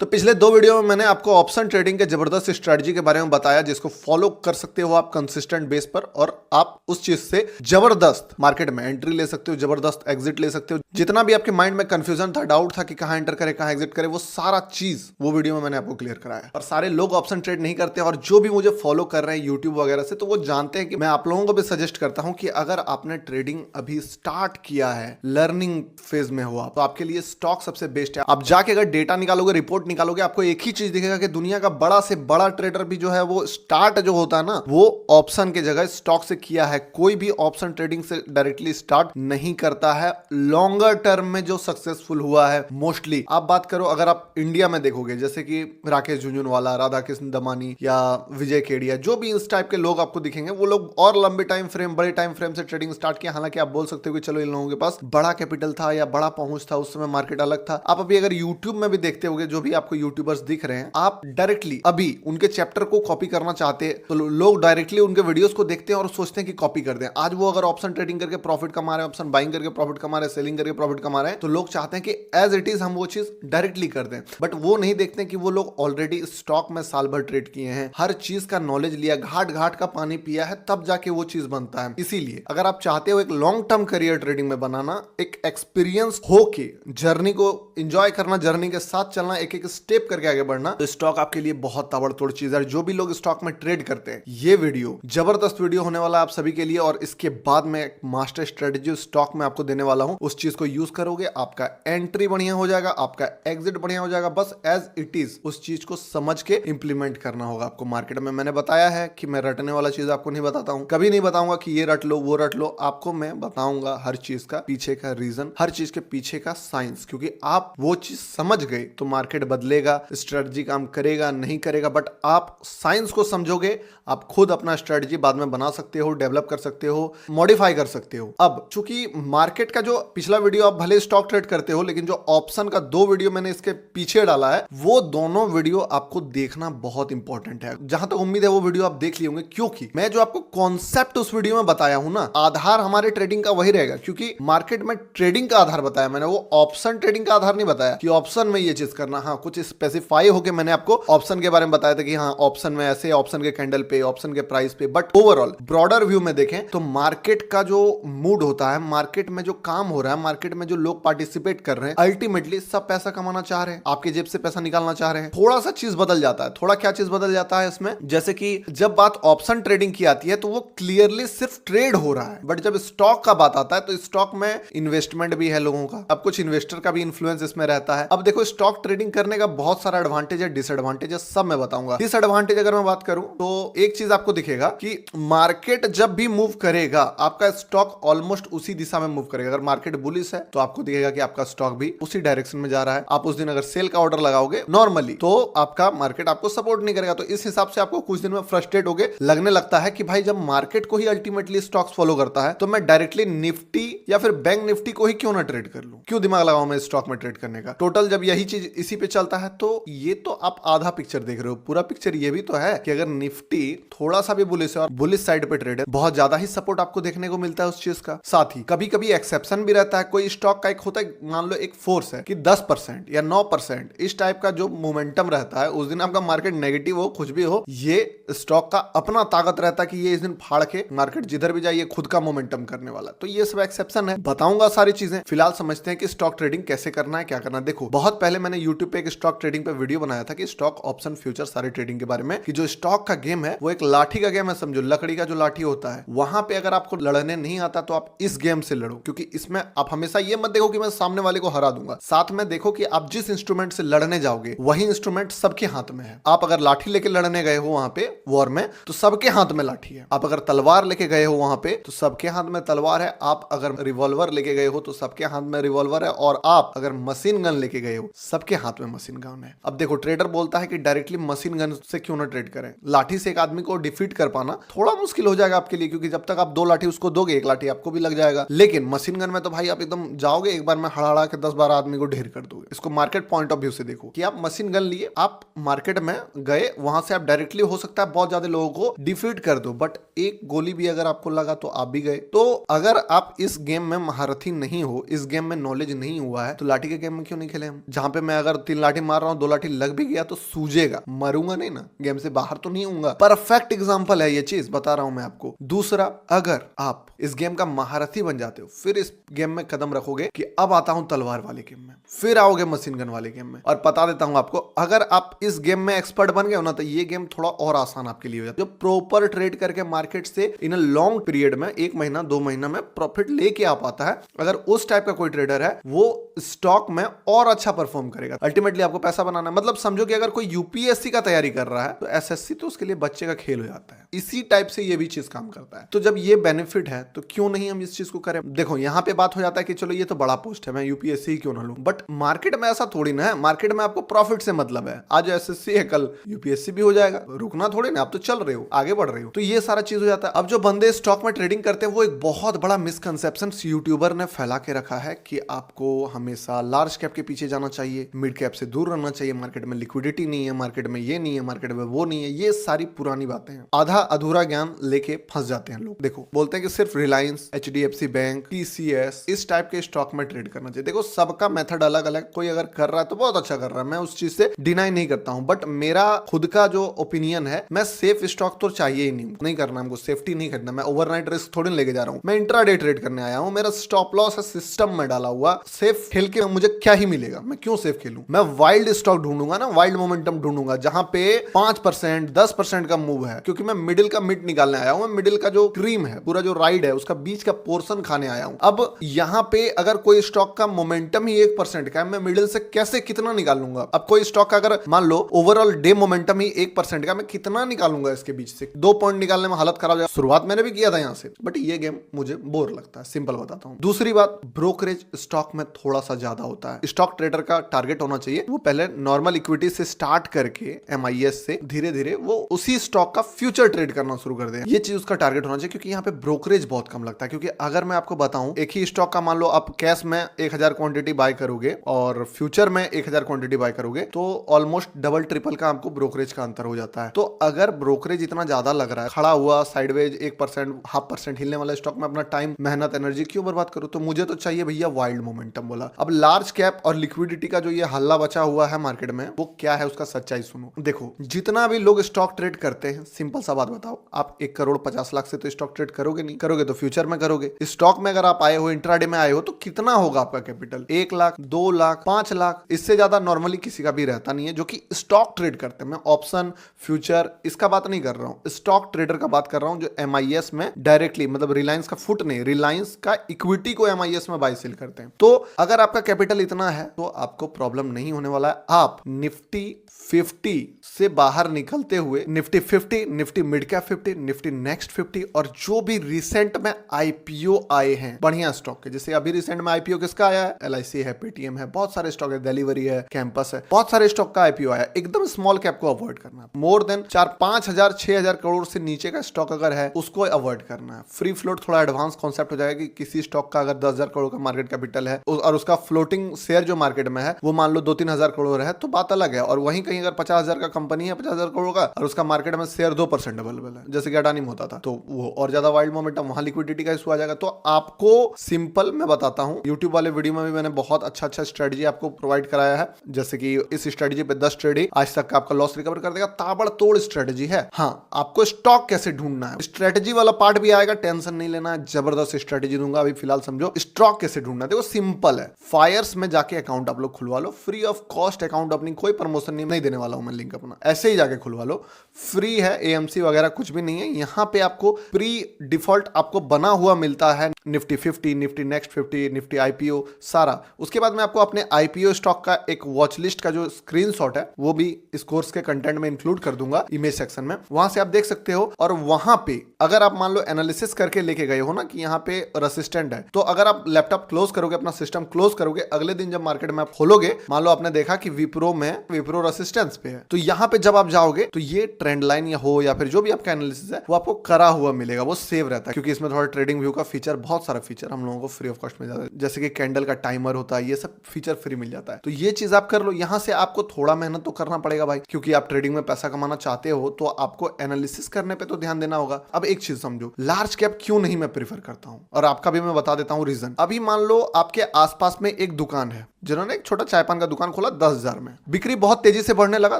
तो पिछले 2 वीडियो में मैंने आपको ऑप्शन ट्रेडिंग के जबरदस्त स्ट्रेटजी के बारे में बताया जिसको फॉलो कर सकते हो आप कंसिस्टेंट बेस पर और आप उस चीज से जबरदस्त मार्केट में एंट्री ले सकते हो, जबरदस्त एग्जिट ले सकते हो। जितना भी आपके माइंड में कंफ्यूजन था, डाउट था कि कहां एंटर करे कहां एग्जिट करे, वो सारा चीज वो वीडियो में मैंने आपको क्लियर कराया। और सारे लोग ऑप्शन ट्रेड नहीं करते और जो भी मुझे फॉलो कर रहे हैं यूट्यूब वगैरह से, तो वो जानते हैं कि मैं आप लोगों को भी सजेस्ट करता हूं कि अगर आपने ट्रेडिंग अभी स्टार्ट किया है, लर्निंग फेज में हो आप, तो आपके लिए स्टॉक सबसे बेस्ट है। आप जाके अगर डेटा निकालोगे, रिपोर्ट निकालोगे, आपको एक ही चीज दिखेगा कि दुनिया का बड़ा से बड़ा ट्रेडर भी जो है वो स्टार्ट जो होता है ना, वो ऑप्शन के जगह स्टॉक से किया है। कोई भी ऑप्शन ट्रेडिंग से डायरेक्टली स्टार्ट नहीं करता है लॉन्गर टर्म में जो सक्सेसफुल हुआ है। मोस्टली आप बात करो, अगर आप इंडिया में देखोगे, जैसे कि राकेश झुंझुनवाला, राधा कृष्ण दमानी या विजय केडिया, जो भी इस टाइप के लोग आपको दिखेंगे, वो लोग और लंबे टाइम फ्रेम, बड़े टाइम फ्रेम से ट्रेडिंग स्टार्ट किया। हालांकि आप बोल सकते हो कि चलो इन लोगों के पास बड़ा कैपिटल था या बड़ा पहुंच था, उस समय मार्केट अलग था। आप अभी अगर यूट्यूब में भी देखते होगे, जो भी आपको यूट्यूबर्स दिख रहे हैं, आप डायरेक्टली अभी उनके चैप्टर को कॉपी करना चाहते हैं तो लोग डायरेक्टली उनके वीडियोस को देखते हैं और सोचते हैं कि कॉपी कर दें। आज वो अगर ऑप्शन ट्रेडिंग करके प्रॉफिट कमा रहे हैं, ऑप्शन बाइंग करके प्रॉफिट कमा रहे हैं, सेलिंग करके प्रॉफिट कमा रहे हैं, तो लोग चाहते हैं कि एज इट इज हम वो चीज डायरेक्टली कर दें। बट वो नहीं देखते कि वो लोग ऑलरेडी स्टॉक में साल भर ट्रेड किए हैं, हर चीज का नॉलेज लिया, घाट घाट का पानी पिया है, तब जाके वो चीज बनता है। इसीलिए अगर आप चाहते हो एक लॉन्ग टर्म करियर ट्रेडिंग में बनाना, एक एक्सपीरियंस हो के जर्नी को एंजॉय करना, जर्नी के साथ चलना, एक एक स्टेप करके आगे बढ़ना, तो स्टॉक आपके लिए बहुत ताबड़तोड़ चीज है। जो भी लोग स्टॉक में ट्रेड करते हैं, ये वीडियो जबरदस्त वीडियो होने वाला है आप सभी के लिए। और इसके बाद में एक मास्टर स्ट्रेटजी स्टॉक में आपको देने वाला हूं। उस चीज को यूज करोगे, आपका एंट्री बढ़िया हो जाएगा, आपका एग्जिट बढ़िया हो जाएगा। बस एज इट इज उस चीज को समझ के इंप्लीमेंट करना होगा आपको मार्केट में। मैंने बताया है कि मैं रटने वाला चीज आपको नहीं बताता हूं, कभी नहीं बताऊंगा कि ये रट लो वो रट लो। आपको मैं बताऊंगा हर चीज का पीछे का रीजन, हर चीज के पीछे का साइंस, क्योंकि आप वो चीज समझ गए तो मार्केट बदलेगा, स्ट्रेटजी काम करेगा नहीं करेगा। बट आप साइंस को समझोगे, आप खुद अपना स्ट्रेटजी बाद में बना सकते हो, डेवलप कर सकते हो, मॉडिफाई कर सकते हो। अब चूंकि मार्केट का जो पिछला वीडियो आप भले स्टॉक ट्रेड करते हो, लेकिन जो ऑप्शन का 2 वीडियो मैंने इसके पीछे डाला है, वो दोनों वीडियो आपको देखना बहुत इंपॉर्टेंट है। जहां तक उम्मीद है वो वीडियो आप देख लिए होंगे, क्योंकि मैं जो आपको कॉन्सेप्ट उस वीडियो में बताया हूं ना, आधार हमारे ट्रेडिंग का वही रहेगा। क्योंकि मार्केट में ट्रेडिंग का आधार बताया मैंने, वो ऑप्शन ट्रेडिंग का आधार नहीं बताया कि ऑप्शन में ये चीज करना। हाँ, कुछ स्पेसिफाई होकर मैंने आपको ऑप्शन के बारे में बताया था कि हाँ, ऑप्शन में ऐसे, ऑप्शन के कैंडल पे, ऑप्शन के प्राइस पे। बट ओवरऑल ब्रॉडर व्यू में देखें तो मार्केट का जो मूड होता है, मार्केट में जो काम हो रहा है, मार्केट में जो लोग पार्टिसिपेट कर रहे हैं, अल्टीमेटली सब पैसा कमाना चाह रहे हैं, आपके जेब से पैसा निकालना चाह रहे हैं। थोड़ा सा चीज बदल जाता है। थोड़ा क्या चीज बदल जाता है इसमें, जैसे कि जब बात ऑप्शन ट्रेडिंग की आती है तो वो क्लियरली सिर्फ ट्रेड हो रहा है। बट जब स्टॉक का बात आता है तो स्टॉक में इन्वेस्टमेंट भी है लोगों का। अब कुछ इन्वेस्टर का भी इन्फ्लुएंस इसमें रहता है। अब देखो, स्टॉक ट्रेडिंग करने का बहुत सारा एडवांटेज है, डिसएडवांटेज है, सब मैं बताऊंगा। डिसएडवांटेज अगर मैं बात करूं तो एक चीज आपको दिखेगा कि मार्केट जब भी मूव करेगा, आपका स्टॉक ऑलमोस्ट उसी दिशा में मूव करेगा। अगर मार्केट बुलिश है तो आपको दिखेगा कि आपका स्टॉक भी उसी डायरेक्शन में जा रहा है। आप उस दिन अगर सेल का ऑर्डर लगाओगे नॉर्मली, तो आपका मार्केट आपको सपोर्ट नहीं करेगा। तो इस हिसाब से आपको कुछ दिन में फ्रस्ट्रेट होगे, लगने लगता है कि भाई जब मार्केट को ही अल्टीमेटली स्टॉक्स फॉलो करता है, तो मैं डायरेक्टली निफ्टी या फिर बैंक निफ्टी को ही क्यों ना ट्रेड कर लूं, क्यों दिमाग लगाऊं मैं स्टॉक में ट्रेड करने का। टोटल जब यही चीज इसी पे चलता है, तो ये तो आप आधा पिक्चर देख रहे हो। पूरा पिक्चर ये भी तो है कि अगर निफ्टी थोड़ा सा भी बुलिश है और बुलिश साइड पे ट्रेड है, बहुत ज्यादा ही सपोर्ट आपको देखने को मिलता है उस चीज का। साथ ही कभी कभी एक्सेप्शन भी रहता है। कोई स्टॉक का एक होता है, मान लो एक फोर्स है कि 10% या 9%, इस टाइप का जो मोमेंटम रहता है, उस दिन आपका मार्केट नेगेटिव हो, कुछ भी हो, ये स्टॉक का अपना ताकत रहता है कि ये इस दिन फाड़ के मार्केट जिधर भी जाए ये खुद का मोमेंटम करने वाला। तो ये सब एक्सेप्शन है, बताऊंगा सारी चीजें। फिलहाल समझते हैं कि स्टॉक ट्रेडिंग कैसे करना है, क्या करना है। देखो, बहुत पहले मैंने यूट्यूब पे एक स्टॉक ट्रेडिंग पे वीडियो बनाया था कि स्टॉक, ऑप्शन, फ्यूचर, सारे ट्रेडिंग के बारे में, कि जो स्टॉक का गेम है वो एक लाठी का गेम है। समझो, लकड़ी का जो लाठी होता है, वहां पे अगर आपको लड़ने नहीं आता तो आप इस गेम से लड़ो। क्योंकि इसमें आप हमेशा ये मत देखो कि मैं सामने वाले को हरा दूंगा, साथ में देखो कि आप जिस इंस्ट्रूमेंट से लड़ने जाओगे वही इंस्ट्रूमेंट सबके हाथ में है। आप अगर लाठी लेके लड़ने गए हो वहां पे वॉर में, तो सबके हाथ में लाठी है। आप अगर तलवार लेके गए हो वहां पे, तो सबके हाथ में तलवार है। आप अगर रिवॉल्वर लेके गए हो तो सबके हाथ में रिवॉल्वर है। और आप अगर मशीन गन लेके गए हो, सबके हाथ में मशीन गन है। अब देखो, ट्रेडर बोलता है कि डायरेक्टली मशीन गन से क्यों ना ट्रेड करें। लाठी से एक आदमी को डिफीट कर पाना थोड़ा मुश्किल हो जाएगा आपके लिए, क्योंकि जब तक आप 2 लाठी उसको दोगे, 1 लाठी आपको भी लग जाएगा। लेकिन मशीन गन में तो भाई आप एकदम जाओगे, एक बार में हड़ाड़ा के 10-12 आदमी को ढेर कर दोगे। इसको मार्केट पॉइंट ऑफ व्यू से देखो कि आप मशीन गन लिए, आप मार्केट में गए, वहां से आप डायरेक्टली हो सकता है बहुत ज्यादा लोगों को डिफीट कर दो, बट एक गोली भी अगर आपको लगा तो आप भी गए। तो अगर आप इस गेम में महारथी नहीं हो, इस गेम में नॉलेज नहीं हुआ है, तो लाठी के गेम में क्यों नहीं खेले हम, जहां पे मैं अगर 3 लाठी मार रहा हूँ, 2 लाठी लग भी गया तो सूझेगा, मरूंगा नहीं ना, गेम से बाहर तो नहीं होऊंगा। परफेक्ट एग्जांपल है ये चीज, बता रहा हूं मैं आपको। दूसरा, अगर आप इस गेम का महारथी बन जाते हो, फिर इस गेम में कदम रखोगे कि अब आता हूं तलवार वाले गेम में, फिर आओगे मशीन गन वाले गेम में। और बता देता हूं आपको, अगर आप इस गेम में एक्सपर्ट बन गए हो ना, तो ये गेम थोड़ा और आसान आपके लिए हो जाता है। जो प्रॉपर ट्रेड करके मार्केट से इन लॉन्ग पीरियड में 1 महीना 2 महीना में प्रॉफिट लेके आ पाता है, अगर उस टाइप का कोई ट्रेडर है, वो स्टॉक में और अच्छा परफॉर्म करेगा। अल्टीमेटली आपको पैसा बनाना है। मतलब समझो कि अगर कोई यूपीएससी का तैयारी कर रहा है तो एसएससी तो उसके लिए बच्चे का खेल हो जाता है। इसी टाइप से ये भी चीज काम करता है। तो जब ये बेनिफिट है तो क्यों नहीं हम इस चीज को करें। देखो यहाँ पे बात हो जाता है कि चलो ये तो बड़ा पोस्ट है, मैं यूपीएससी क्यों ना लूं, बट मार्केट में ऐसा थोड़ी ना है। मार्केट में आपको प्रॉफिट से मतलब है। आज एसएससी है, कल यूपीएससी भी हो जाएगा, रुकना थोड़ी ना, आप तो चल रहे हो, आगे बढ़ रहे हो। तो ये सारा चीज हो जाता है। अब जो बंदे स्टॉक में ट्रेडिंग करते हैं, वो एक बहुत बड़ा मिसकंसेप्शन यूट्यूबर ने फैला के रखा है कि आपको हमेशा लार्ज कैप के पीछे जाना चाहिए, मिड कैप से दूर रहना चाहिए, मार्केट में लिक्विडिटी नहीं है, मार्केट में ये नहीं है, मार्केट में वो नहीं है। ये सारी पुरानी बातें हैं। आधा अधूरा ज्ञान लेके फंस जाते हैं लोग। देखो, बोलते हैं कि सिर्फ रिलायंस, एचडीएफसी बैंक, टीसीएस, इस टाइप के स्टॉक में ट्रेड करना चाहिए। देखो, सबका मेथड अलग अलग, कोई अगर कर रहा है तो बहुत अच्छा कर रहा है, मैं उस चीज से डिनाई नहीं करता हूं, बट मेरा खुद का जो ओपिनियन है, मैं सेफ स्टॉक तो चाहिए ही नहीं करना, हमको सेफ्टी नहीं करना। मैं ओवरनाइट रिस्क थोड़ी लेके जा रहा हूं, मैं इंट्राडे ट्रेड करने आया हूं। मेरा स्टॉप लॉस है सिस्टम में डाला हुआ। सेफ खेल के मुझे क्या ही मिलेगा, मैं क्यों सेफ खेलूं। मैं वाइल्ड स्टॉक ढूंढूंगा ना, वाइल्ड मोमेंटम ढूंढूंगा, जहां पे 5% 10% का मूव है, क्योंकि मैं मिडिल का मिड निकालने आया हूं। मैं मिडिल का जो क्रीम है, पूरा जो राइड है, उसका बीच का पोर्शन खाने आया हूं। अब यहां पे अगर कोई स्टॉक का मोमेंटम ही 1% का है, मैं मिडिल से कैसे कितना निकालूंगा। अब कोई स्टॉक का अगर मान लो ओवरऑल डे मोमेंटम ही 1% का, मैं कितना निकालूंगा इसके बीच से। 2 पॉइंट निकालने में हालत खराब हो जाए। शुरुआत मैंने भी किया था यहां से, बट ये गेम मुझे बोर लगता है, सिंपल बताता हूं। दूसरी बात, ब्रोकरेज स्टॉक में थोड़ा सा ज्यादा होता है। स्टॉक ट्रेडर का टारगेट होना चाहिए, वो पहले नॉर्मल इक्विटी से स्टार्ट करके एमआईएस से धीरे धीरे वो उसी स्टॉक का फ्यूचर ट्रेड करना शुरू कर दे। ये चीज उसका टारगेट होना चाहिए, क्योंकि यहाँ पे ब्रोकरेज बहुत कम लगता है। क्योंकि अगर मैं आपको बताऊं, एक ही स्टॉक का मान लो आप कैश में 1000 क्वांटिटी बाय करोगे और फ्यूचर में 1000 क्वांटिटी बाय करोगे, तो ऑलमोस्ट डबल ट्रिपल का आपको ब्रोकरेज का अंतर हो जाता है। तो अगर ब्रोकरेज इतना ज्यादा लग रहा है, खड़ा हुआ साइडवेज 1% 0.5% हिलने वाला स्टॉक में अपना टाइम, मेहनत, एनर्जी क्यों बर्बाद करूं। तो मुझे तो चाहिए भैया वाइल्ड मोमेंटम बोला। अब लार्ज कैप और लिक्विडिटी का जो ये हल्ला बचा हुआ है मार्केट में, वो क्या है उसका सच्चाई सुनो। देखो, जितना भी लोग स्टॉक ट्रेड करते हैं, सिंपल सा बात बताओ, आप 1 करोड़ 50 लाख से तो स्टॉक ट्रेड करोगे नहीं, करोगे तो फ्यूचर में करोगे। स्टॉक में अगर आप आए हो, इंट्राडे में आए हो, तो कितना होगा आपका कैपिटल? 1 लाख, 2 लाख, 5 लाख, इससे ज्यादा नॉर्मली किसी का भी रहता नहीं है जो कि स्टॉक ट्रेड करते हैं। मैं ऑप्शन, फ्यूचर, इसका बात नहीं कर रहा हूं, स्टॉक ट्रेडर का बात कर रहा हूं, जो एमआईएस में डायरेक्टली, मतलब रिलायंस का फुट नहीं, रिलायंस का इक्विटी को एमआईएस में बाय सेल करते हैं। तो अगर आपका कैपिटल इतना है तो आपको प्रॉब्लम नहीं होने वाला है। आप निफ्टी 50 से बाहर निकलते हुए, Nifty 50, Nifty mid cap 50, Nifty next 50, और जो भी रिसेंट में आईपीओ आए हैं बढ़िया स्टॉक के, जैसे अभी रिसेंट में आईपीओ किसका आया है? एलआईसी है, पेटीएम है, बहुत सारे स्टॉक है, डिलीवरी है, कैंपस है, बहुत सारे स्टॉक का आईपीओ आया। एकदम स्मॉल कैप को अवॉइड करना है। मोर देन 4-5 हजार 6,000 करोड़ से नीचे का स्टॉक अगर है, उसको अवॉइड करना है। फ्री फ्लोट थोड़ा एडवांस कॉन्सेप्ट हो जाएगा कि किसी स्टॉक का अगर 10,000 करोड़ का मार्केट कैपिटल है और उसका फ्लोटिंग शेयर जो मार्केट में है वो मान लो 2-3 हजार करोड़ है, तो बात अलग है। और वहीं कहीं अगर 50,000 का कंपनी है, 50,000 करोड़ का, और उसका मार्केट में शेयर 2% अवेलेबल है, जैसे कि अडानी में होता था, तो वो और ज्यादा वाइल्ड मोमेंटम, वहां लिक्विडिटी का इशू आ जाएगा। तो आपको सिंपल मैं बताता हूं, यूट्यूब वाले वीडियो में भी मैंने बहुत अच्छा स्ट्रेटजी आपको प्रोवाइड कराया है, जैसे कि इस स्ट्रेटजी पे 10 ट्रेड आज तक का आपका लॉस रिकवर कर देगा। ताबड़तोड़ स्ट्रेटजी है। हाँ, आपको स्टॉक कैसे ढूंढना है, स्ट्रेटजी वाला पार्ट भी आएगा, टेंशन नहीं लेना, जबरदस्त स्ट्रेटजी दूंगा। अभी फिलहाल समझो स्टॉक कैसे ढूंढना है। देखो सिंपल है, फायर्स में जाके अकाउंट आप लोग खुलवा लो, फ्री ऑफ कॉस्ट अकाउंट, अपनी कोई प्रमोशन नहीं देने वाला हूं मैं, लिंक अपना ऐसे ही जाके खुलवा लो, फ्री है, एएमसी वगैरह कुछ भी नहीं है। यहाँ पे आपको प्री डिफॉल्ट आपको बना हुआ मिलता है Nifty 50, Nifty next 50, Nifty IPO सारा। उसके बाद में आपको अपने आईपीओ स्टॉक का एक वॉच लिस्ट का जो स्क्रीनशॉट है वो भी इस कोर्स के कंटेंट में इंक्लूड कर दूंगा इमेज सेक्शन में, वहां से आप देख सकते हो। और वहां पे अगर आप मान लो एनालिसिस करके लेके गए हो ना कि यहाँ पे रेसिस्टेंट है, तो अगर आप लैपटॉप क्लोज करोगे, अपना सिस्टम क्लोज करोगे, अगले दिन जब मार्केट में आप खोलोगे, मान लो आपने देखा कि विप्रो में विप्रो रेसिस्टेंस पे है, तो यहाँ पे जब आप जाओगे तो ये ट्रेंड लाइन या हो या फिर जो भी आपका एनालिसिस है वो आपको करा हुआ मिलेगा, वो सेव रहता है, क्योंकि इसमें थोड़ा ट्रेडिंग व्यू का फीचर, बहुत सारा फीचर हम लोगों को फ्री ऑफ कॉस्ट मिल जाता है, जैसे कि कैंडल का टाइमर होता है, ये सब फीचर फ्री मिल जाता है। तो ये चीज आप कर लो। यहाँ से आपको थोड़ा मेहनत तो करना पड़ेगा भाई, क्योंकि आप ट्रेडिंग में पैसा कमाना चाहते हो, तो आपको एनालिसिस करने पे तो ध्यान देना होगा। अब एक चीज समझो, लार्ज कैप क्यों नहीं मैं प्रीफर करता हूं, और आपका भी मैं बता देता हूं रीजन। अभी मान लो आपके आसपास में एक दुकान है, जिन्होंने एक छोटा चाय पान का दुकान खोला 10,000 में, बिक्री बहुत तेजी से बढ़ने लगा,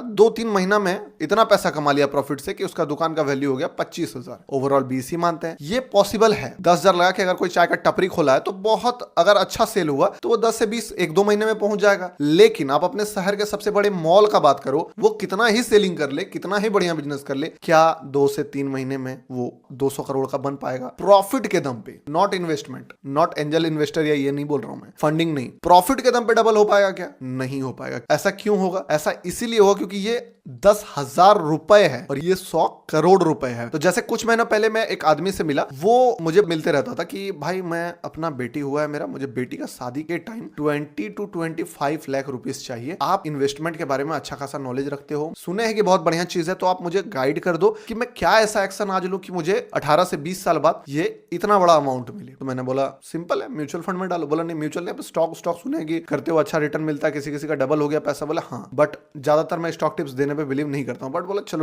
2-3 महीना में इतना पैसा कमा लिया प्रॉफिट से कि उसका दुकान का वैल्यू हो गया 25,000। ओवरऑल 20 ही मानते हैं, ये पॉसिबल है। 10,000 लगा के अगर कोई चाय का टपरी खोला है तो बहुत अगर अच्छा सेल हुआ तो वो 10 से 20 1-2 महीने में पहुंच जाएगा। लेकिन आप अपने शहर के सबसे बड़े मॉल का बात करो, वो कितना ही सेलिंग कर ले, कितना ही बढ़िया बिजनेस कर ले, क्या 2 से 3 महीने में वो 200 करोड़ का बन पाएगा? प्रॉफिट के दम पे, not investment, not angel investor, या ये नहीं बोल रहा हूं मैं, फंडिंग नहीं, प्रॉफिट के दम पे डबल हो पाएगा क्या? नहीं हो पाएगा। ऐसा क्यों होगा? ऐसा इसीलिए होगा क्योंकि ये 10,000 रुपए है और ये 100 करोड़ रुपए है। तो जैसे कुछ महीना पहले मैं एक आदमी से मिला, वो मुझे मिलते रहता था कि भाई मैं अपना बेटी हुआ है मेरा, मुझे बेटी का शादी के टाइम 20 to 25 लाख रुपीस चाहिए। आप इन्वेस्टमेंट के बारे में अच्छा खासा नॉलेज रखते हो, सुने हैं कि बहुत बढ़िया चीज है, तो आप मुझे गाइड कर दो कि मैं क्या ऐसा एक्शन आज लूं कि मुझे 18 से 20 साल बाद ये इतना बड़ा अमाउंट मिले। तो मैंने बोला सिंपल है, म्यूचुअल फंड में डालो। बोला नहीं म्यूचुअल नहीं, स्टॉक सुने कि करते हो अच्छा रिटर्न मिलता है, किसी किसी का डबल हो गया पैसा। बोला हाँ, बट ज्यादातर मैं स्टॉक टिप्स देने पे बिलीव नहीं करता हूँ, बट बोला चलो